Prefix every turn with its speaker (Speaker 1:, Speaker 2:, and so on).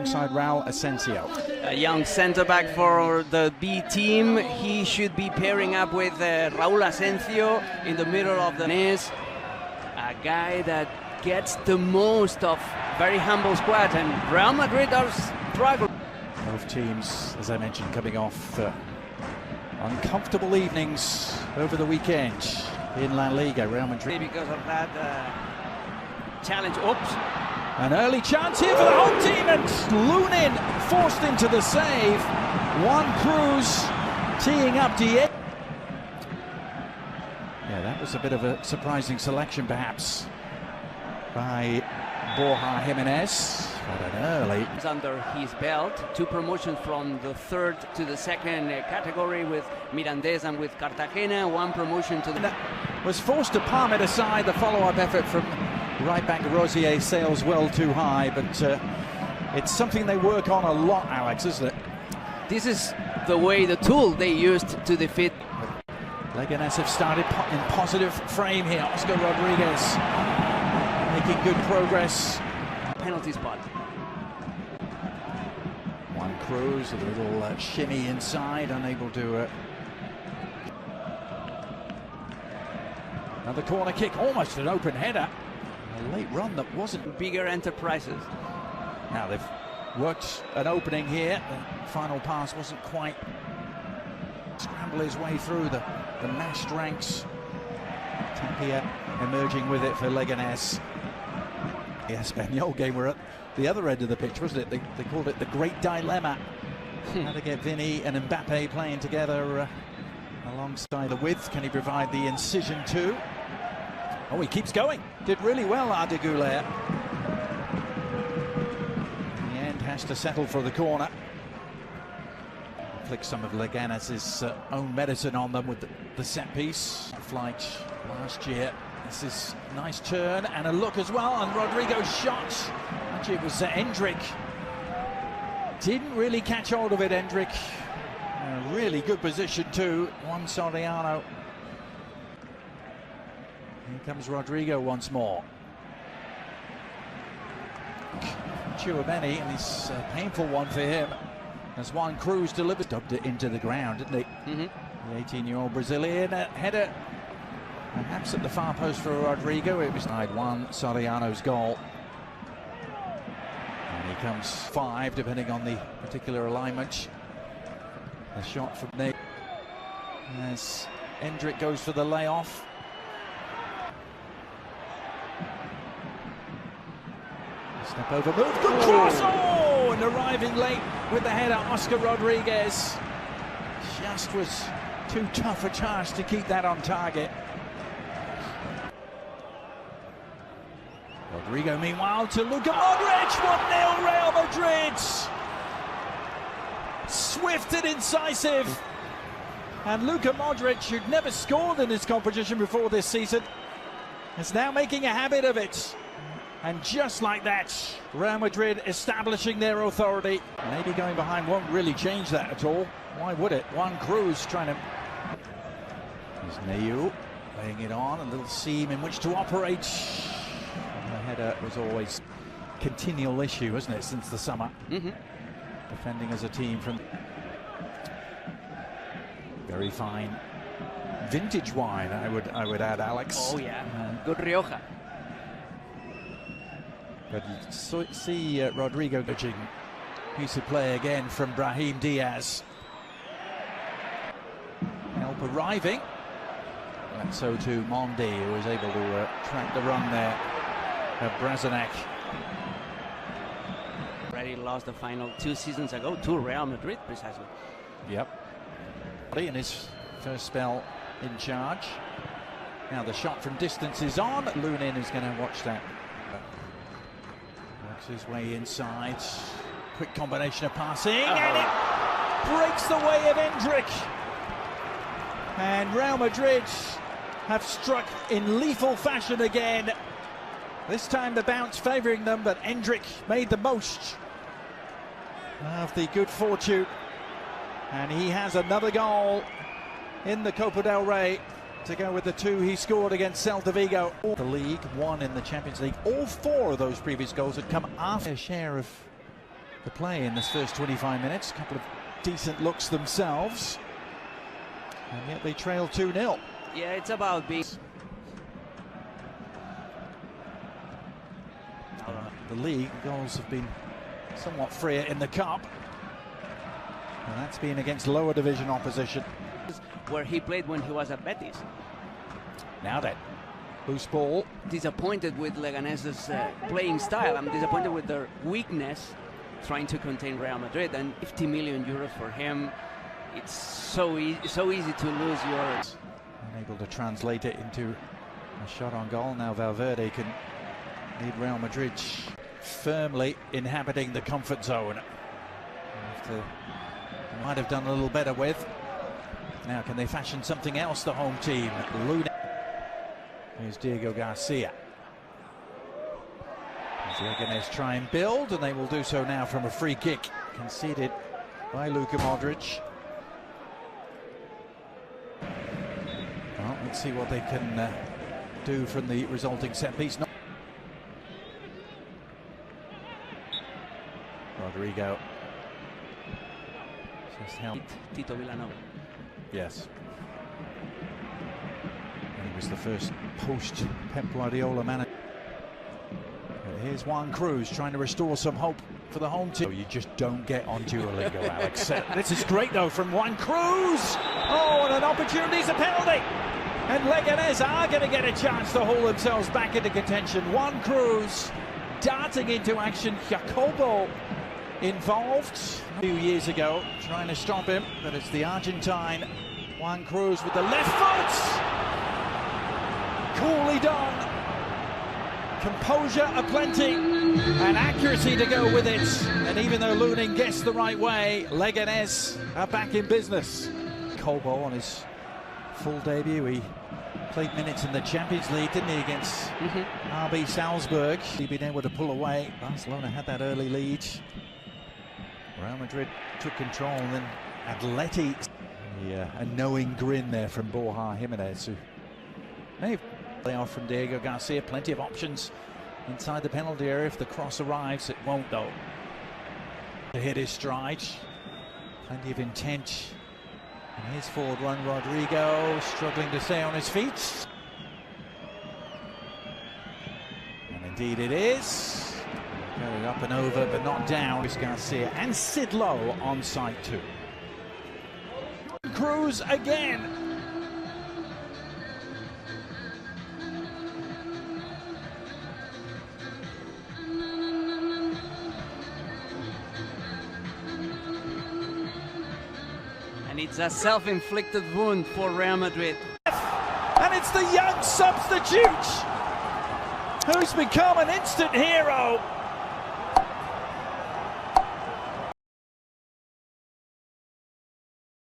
Speaker 1: alongside Raul Asensio.
Speaker 2: A young centre-back for the B team. He should be pairing up with Raul Asensio in the middle of the net. A guy that gets the most of very humble squad, and Real Madrid are struggling.
Speaker 1: Both teams, as I mentioned, coming off uncomfortable evenings over the weekend in La Liga. Real Madrid,
Speaker 2: because of that challenge. Oops.
Speaker 1: An early chance here for the home team, and Lunin forced into the save. Juan Cruz teeing up Diego. Yeah, that was a bit of a surprising selection, perhaps, by Borja Jimenez. But an early.
Speaker 2: Under his belt, 2 promotions from the 3rd to the 2nd category with Mirandés and with Cartagena, 1 promotion to the...
Speaker 1: Was forced to palm it aside. The follow-up effort from right back Rosier sails well too high, but it's something they work on a lot, Alex, isn't it?
Speaker 2: This is the way, the tool they used to defeat.
Speaker 1: Leganés have started in positive frame here. Oscar Rodriguez making good progress.
Speaker 2: Penalty spot.
Speaker 1: Juan Cruz, a little shimmy inside, unable to... Another corner kick, almost an open header. A late run that wasn't...
Speaker 2: Bigger enterprises.
Speaker 1: Now they've worked an opening here. The final pass wasn't quite... Scramble his way through the mashed ranks. Tapia emerging with it for Leganés. The Espanyol game were at the other end of the pitch, wasn't it? They called it the great dilemma. How to get Vini and Mbappe playing together alongside the width. Can he provide the incision too? Oh, he keeps going. Did really well, Arda Güler. In the end, has to settle for the corner. Flick some of Leganés' own medicine on them with the set piece. Flight last year. This is a nice turn and a look as well, and Rodrigo's shot. Actually, it was Endrick. Didn't really catch hold of it, Endrick. A really good position too. Juan Soriano. Here comes Rodrigo once more. Chouameni, and it's a painful one for him, as Juan Cruz delivered, dubbed it into the ground, didn't he? The 18-year-old Brazilian header, perhaps at the far post for Rodrigo. It was Juan Soriano's goal. And he comes 5, depending on the particular alignment. A shot from there as Endrick goes for the layoff. Step over move, good cross! Oh, and arriving late with the header, Oscar Rodriguez. Just was too tough a task to keep that on target. Rodrigo, meanwhile, to Luka Modric. 1-0 Real Madrid. Swift and incisive. And Luka Modric, who'd never scored in this competition before this season, is now making a habit of it. And just like that, Real Madrid establishing their authority. Maybe going behind won't really change that at all. Why would it? Juan Cruz trying to... There's Neyu laying it on, a little seam in which to operate. And the header was always a continual issue, wasn't it, since the summer? Defending as a team from... Very fine vintage wine, I would add, Alex.
Speaker 2: Oh yeah, good Rioja.
Speaker 1: But you see Rodrigo pitching piece of play again from Brahim Diaz. Help arriving, and so too Mondi, who was able to track the run there of Brazanek.
Speaker 2: Already lost the final 2 seasons ago to Real Madrid, precisely.
Speaker 1: Yep. In his first spell in charge. Now the shot from distance is on. Lunin is going to watch that. Works his way inside. Quick combination of passing, and it breaks the way of Endrick. And Real Madrid have struck in lethal fashion again. This time the bounce favouring them, but Endrick made the most of the good fortune. And he has another goal in the Copa del Rey to go with the 2 he scored against Celta Vigo. The league, 1 in the Champions League. All 4 of those previous goals had come after a share of the play in this first 25 minutes. A couple of decent looks themselves, and yet they trail 2-0.
Speaker 2: Yeah, it's about being...
Speaker 1: The league goals have been somewhat freer in the cup, and that's been against lower division opposition.
Speaker 2: Where he played when he was at Betis.
Speaker 1: Now then, loose ball.
Speaker 2: Disappointed with Leganes's playing style. I'm disappointed with their weakness trying to contain Real Madrid, and 50 million euros for him. It's so easy to lose yours.
Speaker 1: Unable to translate it into a shot on goal. Now Valverde can lead Real Madrid firmly inhabiting the comfort zone. After might have done a little better with. Now can they fashion something else, the home team? Luna. Here's Diego Garcia. As Leganes try and build, and they will do so now from a free kick conceded by Luka Modric. Well, let's see what they can do from the resulting set piece. Rodrigo. Just help.
Speaker 2: Tito Villanova.
Speaker 1: Yes. And he was the first post-Pep Guardiola manager. Here's Juan Cruz trying to restore some hope for the home team. You just don't get on Duolingo, Alex. This is great, though, from Juan Cruz. Oh, and an opportunity, it's a penalty. And Leganes are going to get a chance to haul themselves back into contention. Juan Cruz darting into action. Jacobo involved a few years ago, trying to stop him, but it's the Argentine Juan Cruz with the left foot. Coolly done. Composure aplenty and accuracy to go with it. And even though Lunin gets the right way, Leganes are back in business. Colbo on his full debut. He played minutes in the Champions League, didn't he, against RB Salzburg. He'd been able to pull away. Barcelona had that early lead. Real Madrid took control, and then Atleti. Yeah, a knowing grin there from Borja Jimenez, who may have play off from Diego Garcia. Plenty of options inside the penalty area if the cross arrives. It won't, though. To hit his stride. Plenty of intent. And here's forward run, Rodrigo struggling to stay on his feet. And indeed it is. Going up and over, but not down. It's Garcia and Sid Lowe on side two. Cruz again.
Speaker 2: And it's a self-inflicted wound for Real Madrid.
Speaker 1: And it's the young substitute who's become an instant hero.